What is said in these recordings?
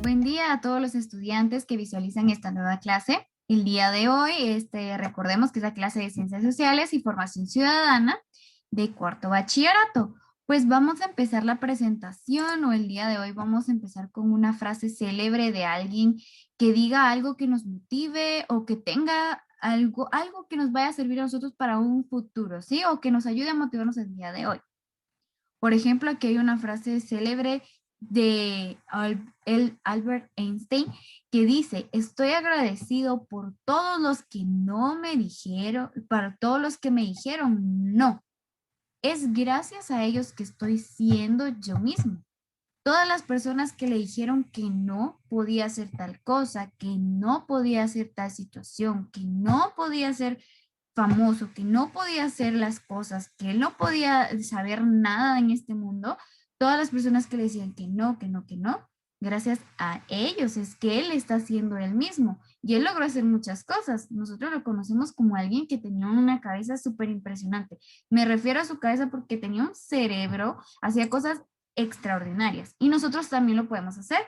Buen día a todos los estudiantes que visualizan esta nueva clase. El día de hoy, recordemos que es la clase de Ciencias Sociales y Formación Ciudadana de cuarto bachillerato. Pues vamos a empezar la presentación o el día de hoy vamos a empezar con una frase célebre de alguien que diga algo que nos motive o que tenga algo que nos vaya a servir a nosotros para un futuro, ¿sí? O que nos ayude a motivarnos el día de hoy. Por ejemplo, aquí hay una frase célebre de Albert Einstein que dice, estoy agradecido por todos los que no me dijeron, para todos los que me dijeron no. Es gracias a ellos que estoy siendo yo mismo. Todas las personas que le dijeron que no podía hacer tal cosa, que no podía hacer tal situación, que no podía ser famoso, que no podía hacer las cosas, que él no podía saber nada en este mundo, todas las personas que le decían que no, que no, que no, gracias a ellos es que él está haciendo él mismo y él logró hacer muchas cosas. Nosotros lo conocemos como alguien que tenía una cabeza súper impresionante. Me refiero a su cabeza porque tenía un cerebro, hacía cosas extraordinarias y nosotros también lo podemos hacer.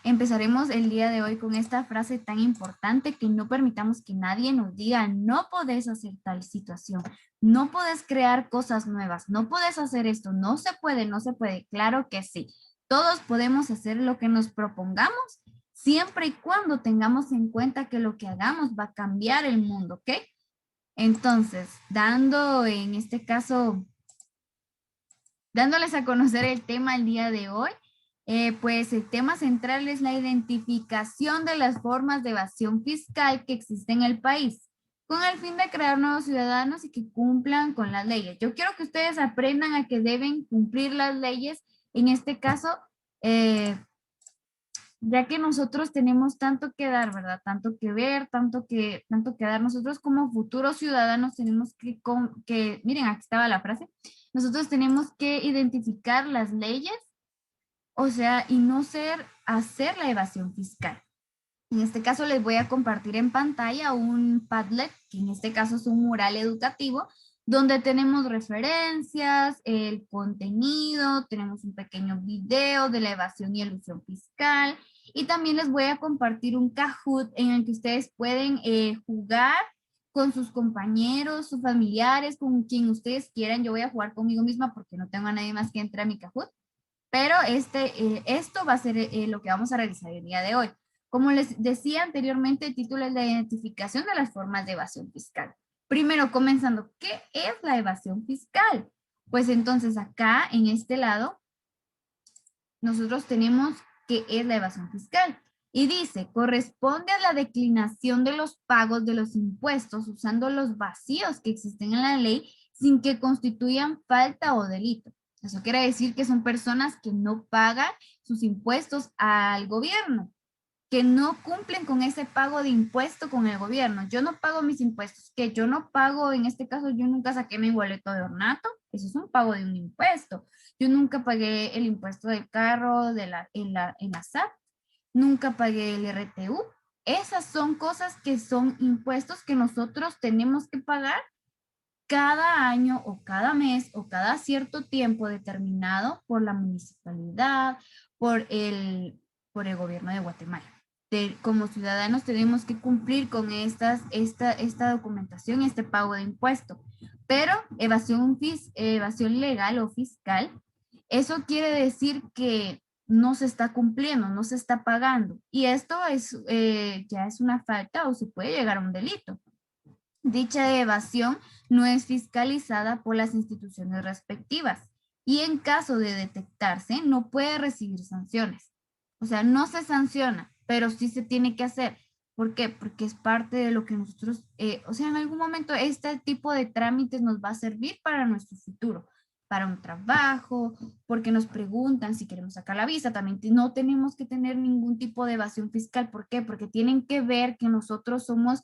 Empezaremos el día de hoy con esta frase tan importante que no permitamos que nadie nos diga no podés hacer tal situación, no podés crear cosas nuevas, no podés hacer esto, no se puede, no se puede. Claro que sí, todos podemos hacer lo que nos propongamos siempre y cuando tengamos en cuenta que lo que hagamos va a cambiar el mundo, ¿ok? Entonces, en este caso, dándoles a conocer el tema el día de hoy, pues el tema central es la identificación de las formas de evasión fiscal que existen en el país, con el fin de crear nuevos ciudadanos y que cumplan con las leyes. Yo quiero que ustedes aprendan a que deben cumplir las leyes, en este caso, eh, ya que nosotros tenemos tanto que dar, ¿verdad? Tanto que ver, tanto que dar. Nosotros como futuros ciudadanos tenemos miren, aquí estaba la frase, nosotros tenemos que identificar las leyes, o sea, y no hacer la evasión fiscal. En este caso les voy a compartir en pantalla un Padlet, que en este caso es un mural educativo, donde tenemos referencias, el contenido, tenemos un pequeño video de la evasión y elusión fiscal, y también les voy a compartir un Kahoot en el que ustedes pueden jugar con sus compañeros, sus familiares, con quien ustedes quieran. Yo voy a jugar conmigo misma porque no tengo a nadie más que entre a mi Kahoot. Pero esto va a ser lo que vamos a realizar el día de hoy. Como les decía anteriormente, el título es la identificación de las formas de evasión fiscal. Primero, comenzando, ¿qué es la evasión fiscal? Pues entonces acá, en este lado, nosotros tenemos qué es la evasión fiscal. Y dice, corresponde a la declinación de los pagos de los impuestos usando los vacíos que existen en la ley sin que constituyan falta o delito. Eso quiere decir que son personas que no pagan sus impuestos al gobierno, que no cumplen con ese pago de impuesto con el gobierno. Yo no pago mis impuestos, que yo no pago, en este caso, yo nunca saqué mi boleto de ornato, eso es un pago de un impuesto. Yo nunca pagué el impuesto del carro en la SAT, nunca pagué el RTU. Esas son cosas que son impuestos que nosotros tenemos que pagar cada año o cada mes o cada cierto tiempo determinado por la municipalidad, por por el gobierno de Guatemala. Como ciudadanos tenemos que cumplir con esta documentación, este pago de impuesto. Pero evasión legal o fiscal, eso quiere decir que no se está cumpliendo, no se está pagando. Y esto ya es una falta o se puede llegar a un delito. Dicha evasión no es fiscalizada por las instituciones respectivas y en caso de detectarse no puede recibir sanciones. O sea, no se sanciona, pero sí se tiene que hacer. ¿Por qué? Porque es parte de lo que nosotros, o sea, en algún momento este tipo de trámites nos va a servir para nuestro futuro, para un trabajo, porque nos preguntan si queremos sacar la visa. También no tenemos que tener ningún tipo de evasión fiscal. ¿Por qué? Porque tienen que ver que nosotros somos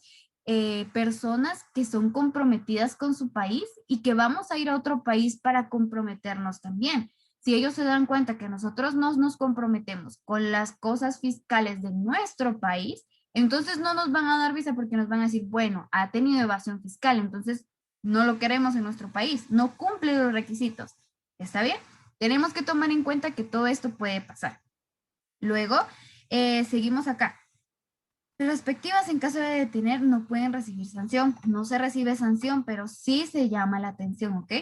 personas que son comprometidas con su país y que vamos a ir a otro país para comprometernos también. Si ellos se dan cuenta que nosotros no nos comprometemos con las cosas fiscales de nuestro país, entonces no nos van a dar visa porque nos van a decir, bueno, ha tenido evasión fiscal, entonces no lo queremos en nuestro país, no cumple los requisitos. ¿Está bien? Tenemos que tomar en cuenta que todo esto puede pasar. Luego, seguimos acá. Las respectivas en caso de detener no pueden recibir sanción. No se recibe sanción, pero sí se llama la atención, ¿ok?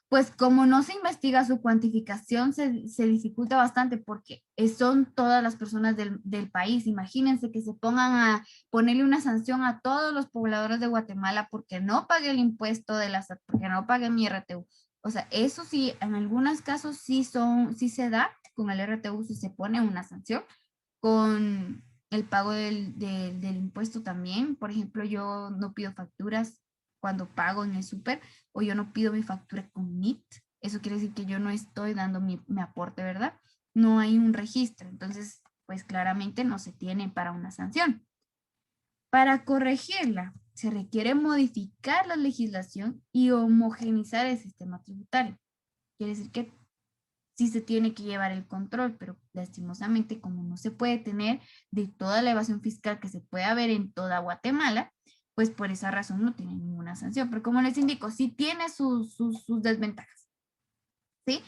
Pues como no se investiga su cuantificación, se dificulta bastante porque son todas las personas del país. Imagínense que se pongan a ponerle una sanción a todos los pobladores de Guatemala porque no pagué el impuesto de la SAT, porque no pagué mi RTU. O sea, eso sí, en algunos casos sí se da, con el RTU sí se pone una sanción, con el pago del impuesto también. Por ejemplo, yo no pido facturas cuando pago en el súper, o yo no pido mi factura con NIT. Eso quiere decir que yo no estoy dando mi aporte, ¿verdad? No hay un registro. Entonces, pues claramente no se tiene para una sanción. Para corregirla, se requiere modificar la legislación y homogenizar el sistema tributario. Quiere decir que sí se tiene que llevar el control, pero lastimosamente como no se puede tener de toda la evasión fiscal que se puede haber en toda Guatemala, pues por esa razón no tiene ninguna sanción. Pero como les indico, sí tiene sus desventajas, ¿sí?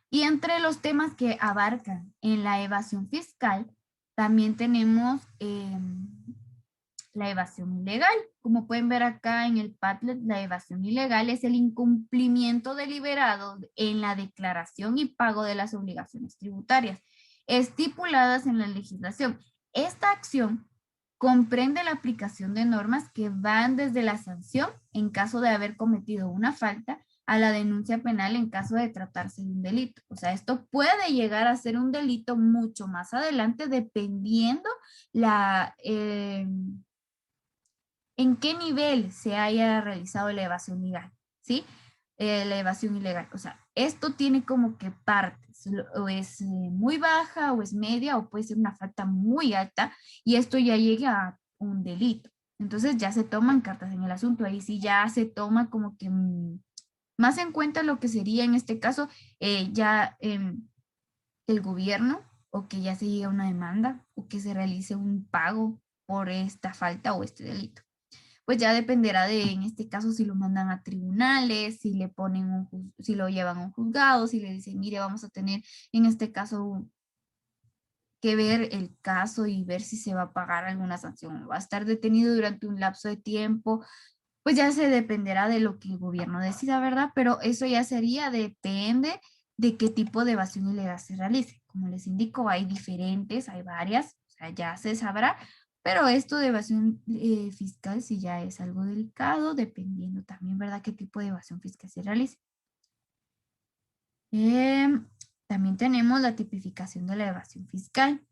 Y entre los temas que abarcan en la evasión fiscal, también tenemos la evasión ilegal. Como pueden ver acá en el Padlet, la evasión ilegal es el incumplimiento deliberado en la declaración y pago de las obligaciones tributarias estipuladas en la legislación. Esta acción comprende la aplicación de normas que van desde la sanción en caso de haber cometido una falta a la denuncia penal en caso de tratarse de un delito. O sea, esto puede llegar a ser un delito mucho más adelante dependiendo la, en qué nivel se haya realizado la evasión legal, ¿sí? La evasión ilegal. O sea, esto tiene como que partes, o es muy baja, o es media, o puede ser una falta muy alta, y esto ya llega a un delito. Entonces ya se toman cartas en el asunto, ahí sí ya se toma como que más en cuenta lo que sería en este caso ya el gobierno, o que ya se llegue a una demanda, o que se realice un pago por esta falta o este delito. Pues ya dependerá de, en este caso, si lo mandan a tribunales, si le ponen si lo llevan a un juzgado, si le dicen, mire, vamos a tener en este caso que ver el caso y ver si se va a pagar alguna sanción, va a estar detenido durante un lapso de tiempo, pues ya se dependerá de lo que el gobierno decida, ¿verdad? Pero eso ya sería, depende de qué tipo de evasión ilegal se realice. Como les indico, hay diferentes, hay varias, o sea, ya se sabrá, pero esto de evasión fiscal sí ya es algo delicado, dependiendo también, ¿verdad?, qué tipo de evasión fiscal se realice. Em, También tenemos la tipificación de la evasión fiscal.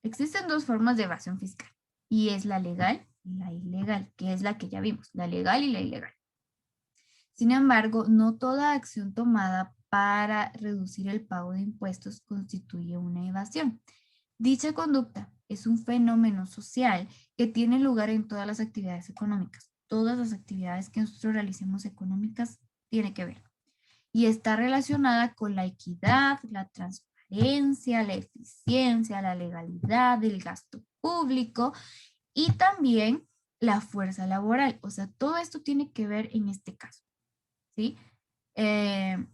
Existen dos formas de evasión fiscal, y es la legal y la ilegal, que es la que ya vimos, la legal y la ilegal. Sin embargo, no toda acción tomada para reducir el pago de impuestos constituye una evasión. Dicha conducta es un fenómeno social que tiene lugar en todas las actividades económicas. Todas las actividades que nosotros realicemos económicas tiene que ver. Y está relacionada con la equidad, la transparencia, la eficiencia, la legalidad, el gasto público y también la fuerza laboral. O sea, todo esto tiene que ver en este caso. ¿Sí? Eh,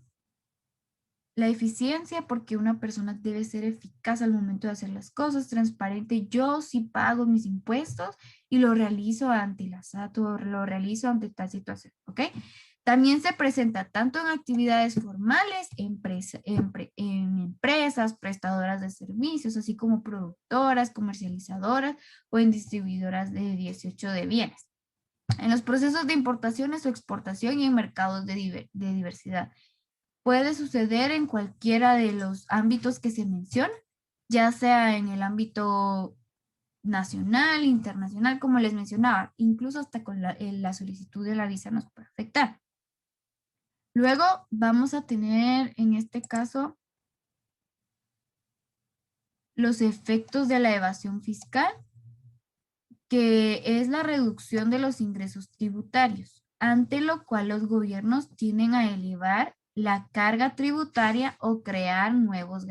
la eficiencia, porque una persona debe ser eficaz al momento de hacer las cosas, transparente. Yo sí pago mis impuestos y lo realizo ante la SAT o lo realizo ante tal situación, ¿ok? También se presenta tanto en actividades formales, en empresas, prestadoras de servicios, así como productoras, comercializadoras o en distribuidoras de 18 de bienes. En los procesos de importaciones o exportación y en mercados de diversidad. Puede suceder en cualquiera de los ámbitos que se mencionan, ya sea en el ámbito nacional, internacional, como les mencionaba, incluso hasta con la solicitud de la visa nos puede afectar. Luego vamos a tener en este caso los efectos de la evasión fiscal, que es la reducción de los ingresos tributarios, ante lo cual los gobiernos tienden a elevar la carga tributaria o crear nuevos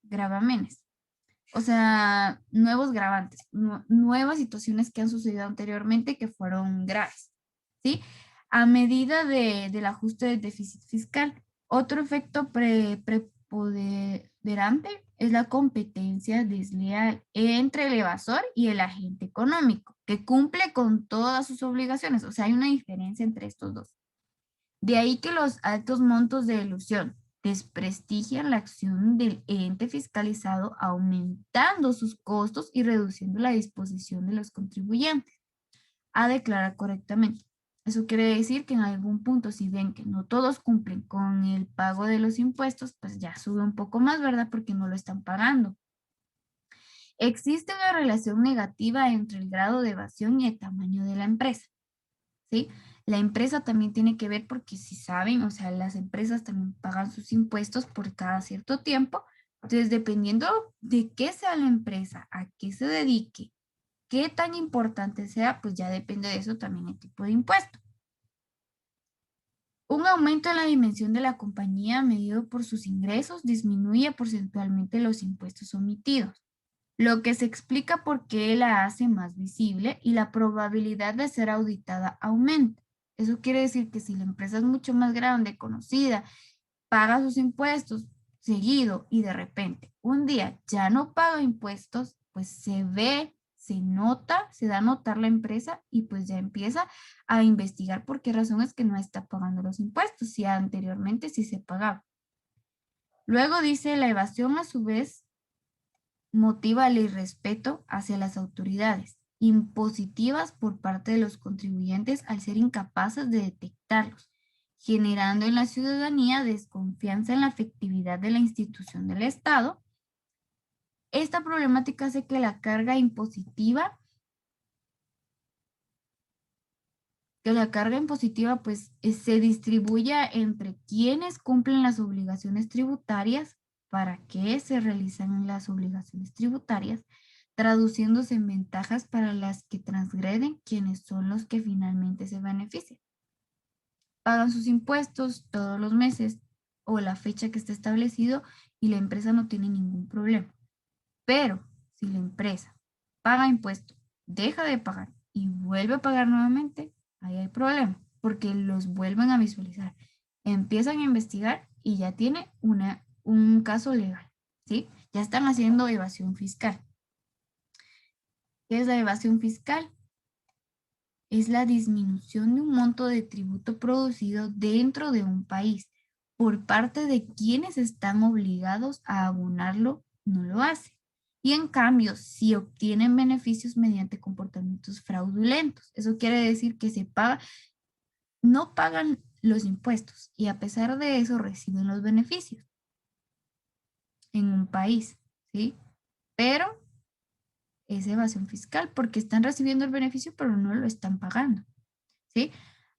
gravamenes. O sea, nuevos gravantes, nuevas situaciones que han sucedido anteriormente que fueron graves, ¿sí? A medida del ajuste del déficit fiscal. Otro efecto preponderante es la competencia desleal entre el evasor y el agente económico, que cumple con todas sus obligaciones. O sea, hay una diferencia entre estos dos. De ahí que los altos montos de elusión desprestigian la acción del ente fiscalizado, aumentando sus costos y reduciendo la disposición de los contribuyentes a declarar correctamente. Eso quiere decir que en algún punto, si ven que no todos cumplen con el pago de los impuestos, pues ya sube un poco más, ¿verdad? Porque no lo están pagando. Existe una relación negativa entre el grado de evasión y el tamaño de la empresa, ¿sí? La empresa también tiene que ver porque si saben, o sea, las empresas también pagan sus impuestos por cada cierto tiempo. Entonces, dependiendo de qué sea la empresa, a qué se dedique, qué tan importante sea, pues ya depende de eso también el tipo de impuesto. Un aumento en la dimensión de la compañía medido por sus ingresos disminuye porcentualmente los impuestos omitidos, lo que se explica por qué la hace más visible y la probabilidad de ser auditada aumenta. Eso quiere decir que si la empresa es mucho más grande, conocida, paga sus impuestos seguido y de repente un día ya no paga impuestos, pues se ve, se nota, se da a notar la empresa y pues ya empieza a investigar por qué razón es que no está pagando los impuestos, si anteriormente sí se pagaba. Luego dice, la evasión a su vez motiva el irrespeto hacia las autoridades impositivas por parte de los contribuyentes al ser incapaces de detectarlos, generando en la ciudadanía desconfianza en la efectividad de la institución del Estado. Esta problemática hace que la carga impositiva, pues se distribuya entre quienes cumplen las obligaciones tributarias, para qué se realizan las obligaciones tributarias, traduciéndose en ventajas para las que transgreden, quienes son los que finalmente se benefician. Pagan sus impuestos todos los meses o la fecha que está establecido y la empresa no tiene ningún problema. Pero si la empresa paga impuestos, deja de pagar y vuelve a pagar nuevamente, ahí hay problema, porque los vuelven a visualizar. Empiezan a investigar y ya tiene un caso legal, ¿sí? Ya están haciendo evasión fiscal. ¿Qué es la evasión fiscal? Es la disminución de un monto de tributo producido dentro de un país por parte de quienes están obligados a abonarlo, no lo hace. Y en cambio, si obtienen beneficios mediante comportamientos fraudulentos, eso quiere decir que no pagan los impuestos y a pesar de eso reciben los beneficios en un país, ¿sí? Pero es evasión fiscal porque están recibiendo el beneficio pero no lo están pagando, ¿sí?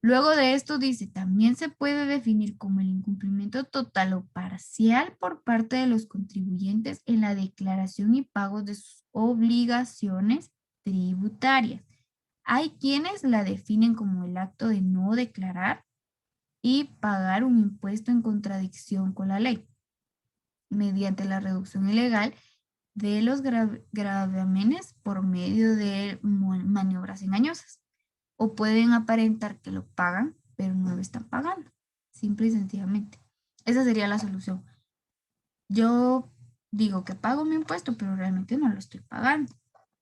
Luego de esto dice, también se puede definir como el incumplimiento total o parcial por parte de los contribuyentes en la declaración y pago de sus obligaciones tributarias. Hay quienes la definen como el acto de no declarar y pagar un impuesto en contradicción con la ley, mediante la reducción ilegal de los gravámenes por medio de maniobras engañosas. O pueden aparentar que lo pagan, pero no lo están pagando. Simple y sencillamente. Esa sería la solución. Yo digo que pago mi impuesto, pero realmente no lo estoy pagando.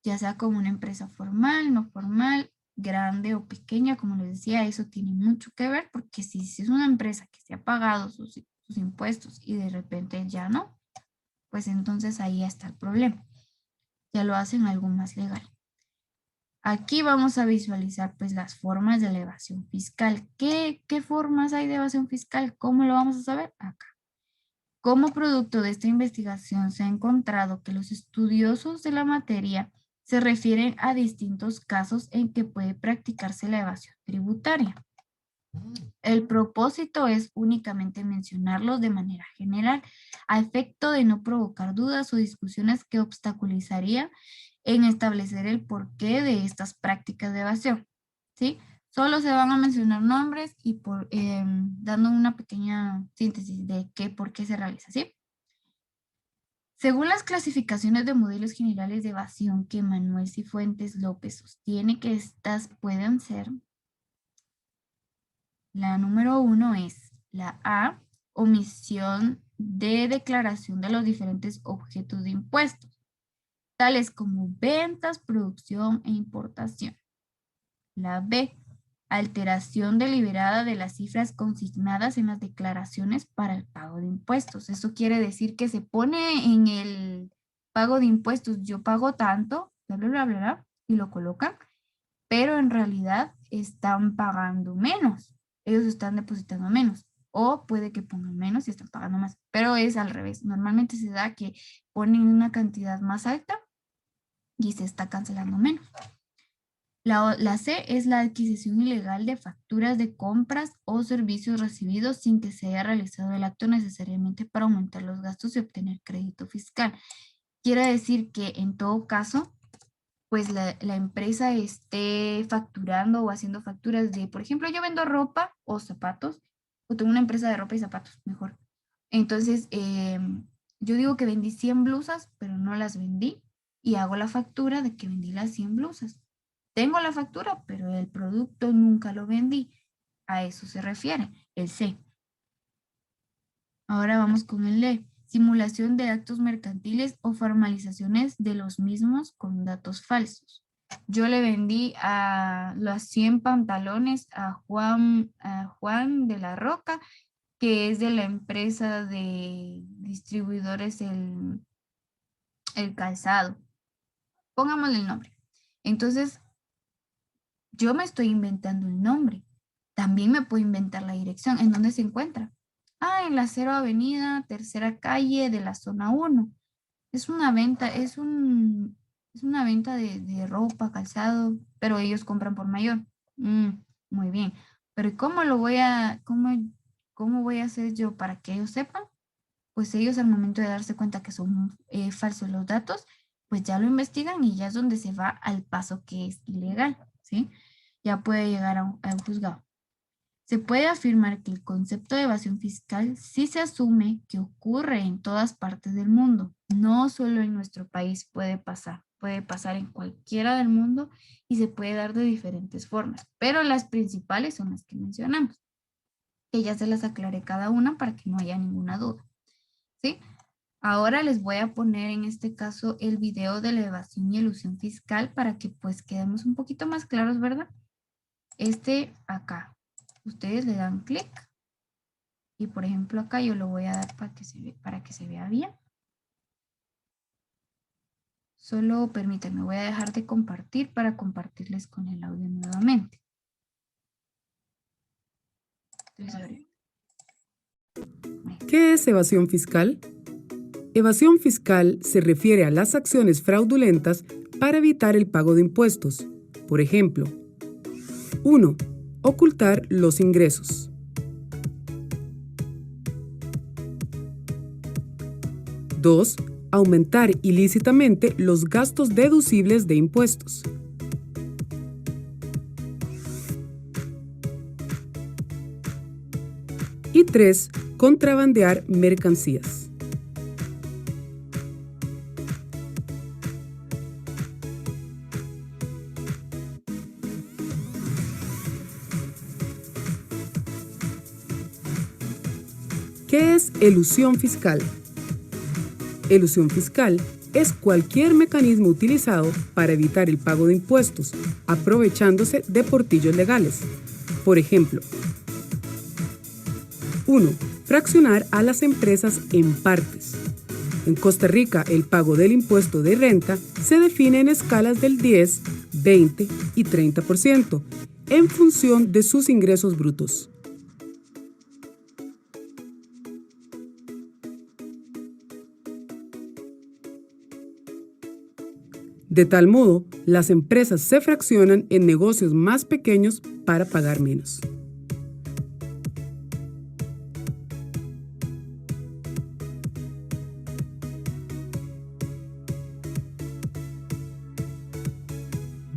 Ya sea como una empresa formal, no formal, grande o pequeña, como les decía, eso tiene mucho que ver, porque si es una empresa que se ha pagado sus impuestos y de repente ya no, pues entonces ahí está el problema. Ya lo hacen algo más legal. Aquí vamos a visualizar pues las formas de la evasión fiscal. ¿Qué formas hay de evasión fiscal? ¿Cómo lo vamos a saber? Acá. Como producto de esta investigación se ha encontrado que los estudiosos de la materia se refieren a distintos casos en que puede practicarse la evasión tributaria. El propósito es únicamente mencionarlos de manera general, a efecto de no provocar dudas o discusiones que obstaculizarían en establecer el porqué de estas prácticas de evasión, ¿sí? Solo se van a mencionar nombres y dando una pequeña síntesis de por qué se realiza, ¿sí? Según las clasificaciones de modelos generales de evasión que Manuel Cifuentes López sostiene que estas pueden ser, la número 1 es la A, omisión de declaración de los diferentes objetos de impuestos, tales como ventas, producción e importación. La B, alteración deliberada de las cifras consignadas en las declaraciones para el pago de impuestos. Eso quiere decir que se pone en el pago de impuestos, yo pago tanto, bla, bla, bla, bla, bla, y lo colocan, pero en realidad están pagando menos. Ellos están depositando menos. O puede que pongan menos y están pagando más. Pero es al revés. Normalmente se da que ponen una cantidad más alta y se está cancelando menos. La C es la adquisición ilegal de facturas de compras o servicios recibidos sin que se haya realizado el acto necesariamente para aumentar los gastos y obtener crédito fiscal. Quiere decir que en todo caso, pues la empresa esté facturando o haciendo facturas de, por ejemplo, yo vendo ropa o zapatos, o tengo una empresa de ropa y zapatos, mejor. Entonces, yo digo que vendí 100 blusas, pero no las vendí, y hago la factura de que vendí las 100 blusas. Tengo la factura, pero el producto nunca lo vendí. A eso se refiere, el C. Ahora vamos con el D. Simulación de actos mercantiles o formalizaciones de los mismos con datos falsos. Yo le vendí a los 100 pantalones a Juan de la Roca, que es de la empresa de distribuidores el calzado. Pongámosle el nombre. Entonces, yo me estoy inventando el nombre. También me puedo inventar la dirección. ¿En dónde se encuentra? Ah, en la 0 Avenida, tercera calle de la zona 1. Es una venta, es una venta de ropa, calzado, pero ellos compran por mayor. Muy bien. Pero cómo voy a hacer yo para que ellos sepan? Pues ellos al momento de darse cuenta que son falsos los datos, pues ya lo investigan y ya es donde se va al paso que es ilegal, ¿sí? Ya puede llegar a un juzgado. Se puede afirmar que el concepto de evasión fiscal sí se asume que ocurre en todas partes del mundo, no solo en nuestro país puede pasar en cualquiera del mundo y se puede dar de diferentes formas, pero las principales son las que mencionamos, que ya se las aclaré cada una para que no haya ninguna duda, ¿sí? Ahora les voy a poner en este caso el video de la evasión y elusión fiscal para que pues quedemos un poquito más claros, ¿verdad? Acá. Ustedes le dan clic y por ejemplo acá yo lo voy a dar para que se vea bien. Solo permítanme, voy a dejar de compartir para compartirles con el audio nuevamente. ¿Qué es evasión fiscal? Evasión fiscal se refiere a las acciones fraudulentas para evitar el pago de impuestos. Por ejemplo, 1. Ocultar los ingresos. 2. Aumentar ilícitamente los gastos deducibles de impuestos. Y 3. Contrabandear mercancías. ¿Qué es elusión fiscal? Elusión fiscal es cualquier mecanismo utilizado para evitar el pago de impuestos, aprovechándose de portillos legales. Por ejemplo, 1. Fraccionar a las empresas en partes. En Costa Rica, el pago del impuesto de renta se define en escalas del 10, 20 y 30%, en función de sus ingresos brutos. De tal modo, las empresas se fraccionan en negocios más pequeños para pagar menos.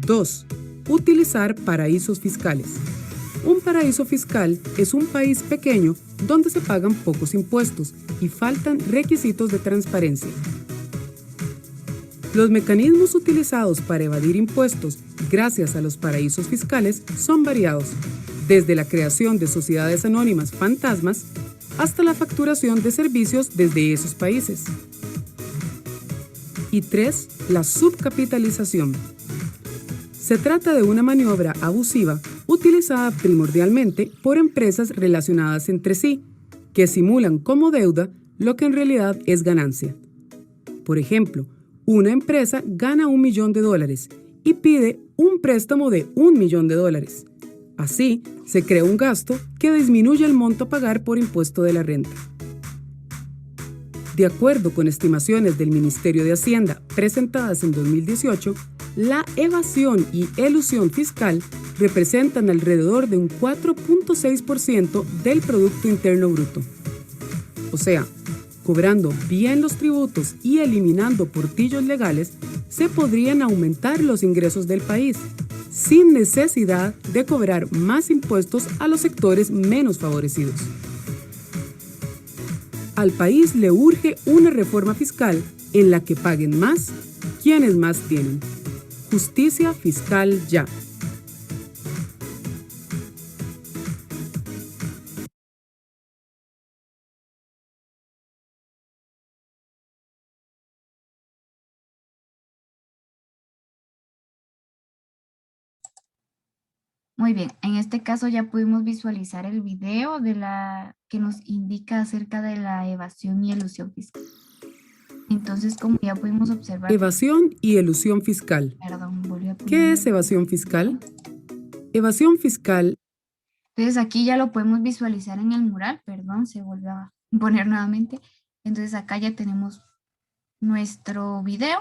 Dos, utilizar paraísos fiscales. Un paraíso fiscal es un país pequeño donde se pagan pocos impuestos y faltan requisitos de transparencia. Los mecanismos utilizados para evadir impuestos gracias a los paraísos fiscales son variados, desde la creación de sociedades anónimas fantasmas hasta la facturación de servicios desde esos países. Y 3. La subcapitalización. Se trata de una maniobra abusiva utilizada primordialmente por empresas relacionadas entre sí, que simulan como deuda lo que en realidad es ganancia. Por ejemplo, una empresa gana $1 millón y pide un préstamo de $1 millón. Así, se crea un gasto que disminuye el monto a pagar por impuesto de la renta. De acuerdo con estimaciones del Ministerio de Hacienda presentadas en 2018, la evasión y elusión fiscal representan alrededor de un 4.6% del Producto Interno Bruto. O sea, cobrando bien los tributos y eliminando portillos legales, se podrían aumentar los ingresos del país, sin necesidad de cobrar más impuestos a los sectores menos favorecidos. Al país le urge una reforma fiscal en la que paguen más quienes más tienen. Justicia fiscal ya. Muy bien, en este caso ya pudimos visualizar el video que nos indica acerca de la evasión y elusión fiscal. Entonces, como ya pudimos observar... Evasión y elusión fiscal. Perdón, volví a poner... ¿Qué es evasión fiscal? Evasión fiscal. Entonces aquí ya lo podemos visualizar en el mural, perdón, se volvió a poner nuevamente. Entonces acá ya tenemos nuestro video,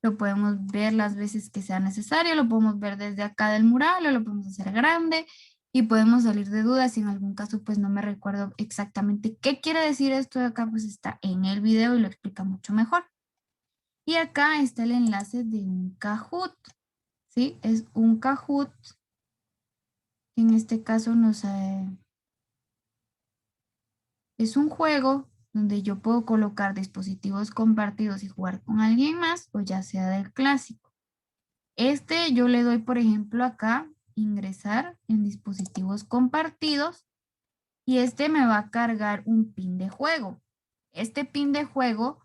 lo podemos ver las veces que sea necesario, lo podemos ver desde acá del mural o lo podemos hacer grande y podemos salir de dudas si en algún caso pues no me recuerdo exactamente qué quiere decir esto de acá, pues está en el video y lo explica mucho mejor. Y acá está el enlace de un Kahoot, ¿sí? Es un Kahoot. En este caso es un juego donde yo puedo colocar dispositivos compartidos y jugar con alguien más, o ya sea del clásico. Yo le doy, por ejemplo, acá, ingresar en dispositivos compartidos, y me va a cargar un pin de juego. Este pin de juego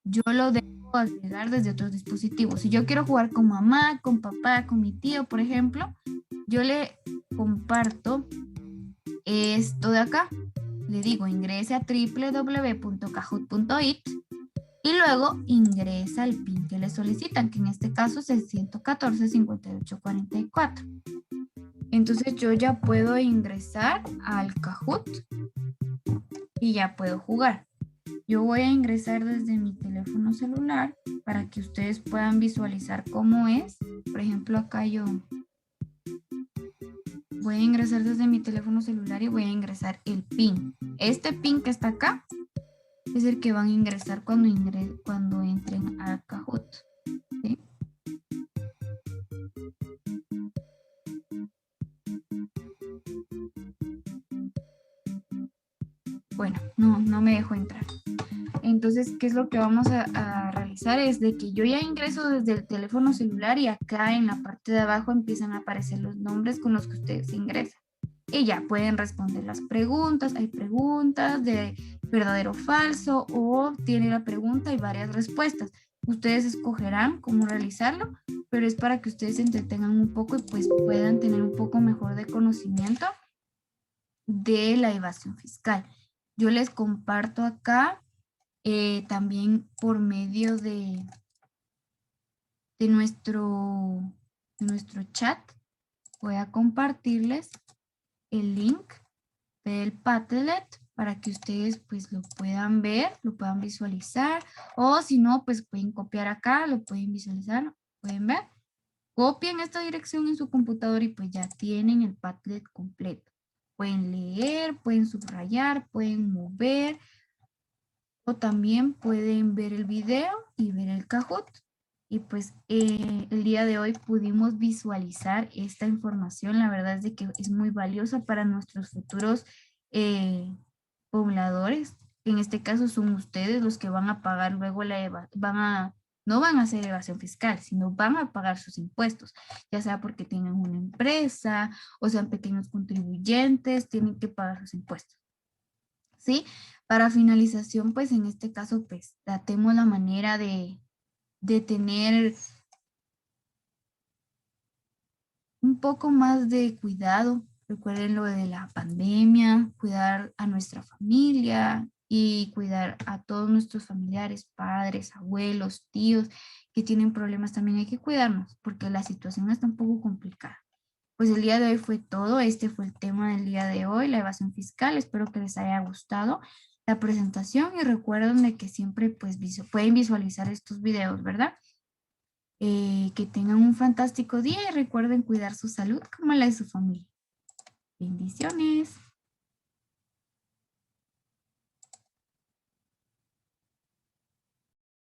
yo lo debo agregar desde otros dispositivos. Si yo quiero jugar con mamá, con papá, con mi tío, por ejemplo, yo le comparto esto de acá. Le digo, ingrese a www.kahoot.it y luego ingresa el PIN que le solicitan, que en este caso es el 114-5844. Entonces yo ya puedo ingresar al Kahoot y ya puedo jugar. Yo voy a ingresar desde mi teléfono celular para que ustedes puedan visualizar cómo es. Por ejemplo, acá yo voy a ingresar desde mi teléfono celular y voy a ingresar el PIN. Este PIN que está acá es el que van a ingresar cuando entren al Kahoot, ¿sí? Bueno, no me dejó entrar. Entonces, ¿qué es lo que vamos a realizar? Es de que yo ya ingreso desde el teléfono celular y acá en la parte de abajo empiezan a aparecer los nombres con los que ustedes ingresan. Y ya pueden responder las preguntas. Hay preguntas de verdadero o falso, o tiene la pregunta y varias respuestas. Ustedes escogerán cómo realizarlo, pero es para que ustedes se entretengan un poco y pues puedan tener un poco mejor de conocimiento de la evasión fiscal. Yo les comparto acá también por medio de nuestro chat. Voy a compartirles el link del Padlet para que ustedes pues lo puedan ver, lo puedan visualizar, o si no pues pueden copiar acá, lo pueden visualizar, pueden ver. Copien esta dirección en su computador y pues ya tienen el Padlet completo. Pueden leer, pueden subrayar, pueden mover, o también pueden ver el video y ver el Kahoot. Y pues el día de hoy pudimos visualizar esta información. La verdad es de que es muy valiosa para nuestros futuros pobladores. En este caso son ustedes los que van a pagar luego no van a hacer evasión fiscal, sino van a pagar sus impuestos, ya sea porque tengan una empresa o sean pequeños contribuyentes, tienen que pagar sus impuestos. ¿sí? Para finalización, pues en este caso, pues tratemos la manera de tener un poco más de cuidado. Recuerden lo de la pandemia, cuidar a nuestra familia y cuidar a todos nuestros familiares, padres, abuelos, tíos que tienen problemas. También hay que cuidarnos porque la situación está un poco complicada. Pues el día de hoy fue todo. Este fue el tema del día de hoy, la evasión fiscal. Espero que les haya gustado la presentación y recuerden de que siempre pues pueden visualizar estos videos, ¿verdad? Que tengan un fantástico día y recuerden cuidar su salud como la de su familia. Bendiciones.